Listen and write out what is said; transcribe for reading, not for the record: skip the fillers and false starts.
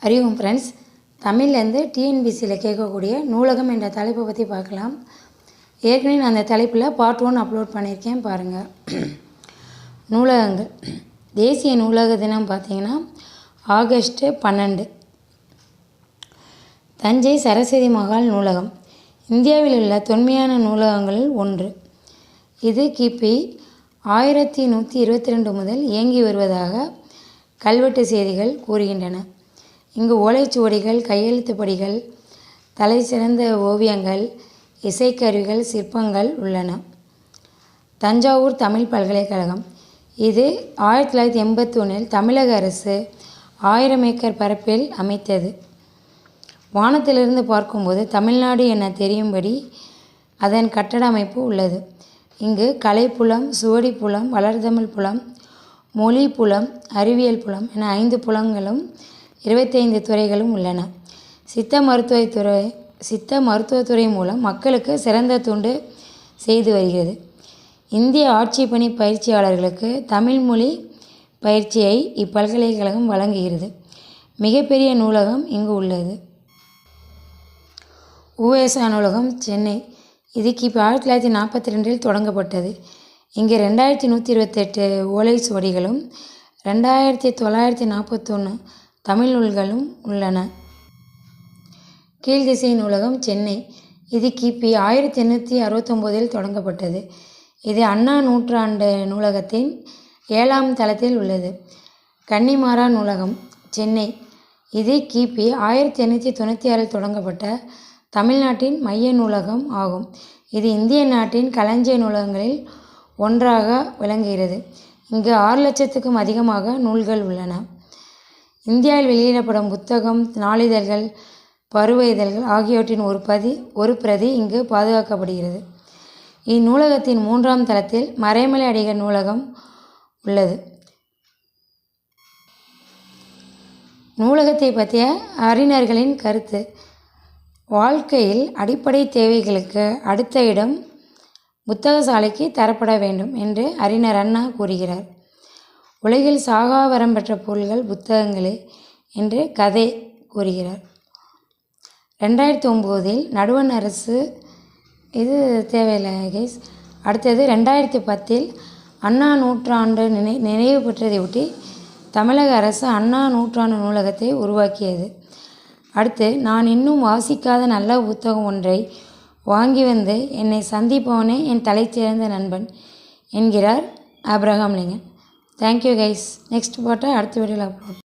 அறிவும் ஃப்ரெண்ட்ஸ், தமிழ்லேருந்து டிஎன்பிசியில் கேட்கக்கூடிய நூலகம் என்ற தலைப்பை பற்றி பார்க்கலாம். ஏற்கனவே நான் அந்த தலைப்பில் பார்ட் 1 அப்லோட் பண்ணியிருக்கேன், பாருங்கள். நூலகங்கள். தேசிய நூலக தினம் பார்த்திங்கன்னா ஆகஸ்ட் 12. தஞ்சை சரஸ்வதி மகால் நூலகம் இந்தியாவில் உள்ள தொன்மையான நூலகங்களில் ஒன்று. இது கிபி 1122 முதல் இயங்கி வருவதாக கல்வெட்டு செய்திகள் கூறுகின்றன. இங்கு ஓலைச்சுவடிகள், கையெழுத்துப் படிகள், தலை சிறந்த ஓவியங்கள், இசைக்கருவிகள், சிற்பங்கள் உள்ளன. தஞ்சாவூர் தமிழ் பல்கலைக்கழகம். இது 1981 தமிழக அரசு 1000 ஏக்கர் பரப்பில் அமைத்தது. வானத்திலிருந்து பார்க்கும்போது தமிழ்நாடு என தெரியும்படி அதன் கட்டட அமைப்பு உள்ளது. இங்கு கலைப்புலம், சுவடிப்புலம், வளர்தமிழ் புலம், மொழி புலம், அறிவியல் புலம் என 5 புலங்களும் 25 துறைகளும் உள்ளன. சித்த மருத்துவத்துறை மூலம் மக்களுக்கு சிறந்த தொண்டு செய்து வருகிறது. இந்திய ஆட்சி பணி பயிற்சியாளர்களுக்கு தமிழ் மொழி பயிற்சியை இப்பல்கலைக்கழகம் வழங்குகிறது. மிகப்பெரிய நூலகம் இங்கு உள்ளது. உவேசா நூலகம், சென்னை. இது கிபி 1942 தொடங்கப்பட்டது. இங்கு 2128 ஓலைச்சுவடிகளும் 2941 தமிழ் நூல்களும் உள்ளன. கீழ்திசை நூலகம், சென்னை. இது கிபி 1869 தொடங்கப்பட்டது. இது அண்ணா நூற்றாண்டு நூலகத்தின் 7ஆம் தளத்தில் உள்ளது. கன்னிமாரா நூலகம், சென்னை. இது கிபி 1896 தொடங்கப்பட்ட தமிழ்நாட்டின் மைய நூலகம் ஆகும். இது இந்திய நாட்டின் களஞ்சிய நூலகங்களில் ஒன்றாக விளங்குகிறது. இங்கு 6 லட்சத்துக்கும் அதிகமாக நூல்கள் உள்ளன. இந்தியாவில் வெளியிடப்படும் புத்தகம், நாளிதழ்கள், பருவ இதழ்கள் ஆகியவற்றின் ஒரு பிரதி இங்கு பாதுகாக்கப்படுகிறது. இந்நூலகத்தின் 3ஆம் தளத்தில் மறைமலை அடிகள் நூலகம் உள்ளது. நூலகத்தை பற்றிய அறிஞர்களின் கருத்து. வாழ்க்கையில் அடிப்படை தேவைகளுக்கு அடுத்த இடம் புத்தகசாலைக்கு தரப்பட வேண்டும் என்று அறிஞர் அண்ணா கூறுகிறார். உலகில் சாகாவரம் பெற்ற பொருள்கள் புத்தகங்களே என்று கதை கூறுகிறார். 2009 நடுவண் அரசு, இது தேவையில்லை கைஸ். அடுத்தது 2010 அண்ணா நூற்றாண்டு நினைவு பெற்றதையொட்டி தமிழக அரசு அண்ணா நூற்றாண்டு நூலகத்தை உருவாக்கியது. அடுத்து, நான் இன்னும் வாசிக்காத நல்ல புத்தகம் ஒன்றை வாங்கி வந்து என்னை சந்திப்பவனே என் தலைச்சிறந்த நண்பன் என்கிறார் Abraham Lincoln. Thank you guys. Next பாட்டை அடுத்த வீடியோவில் அப்லோட்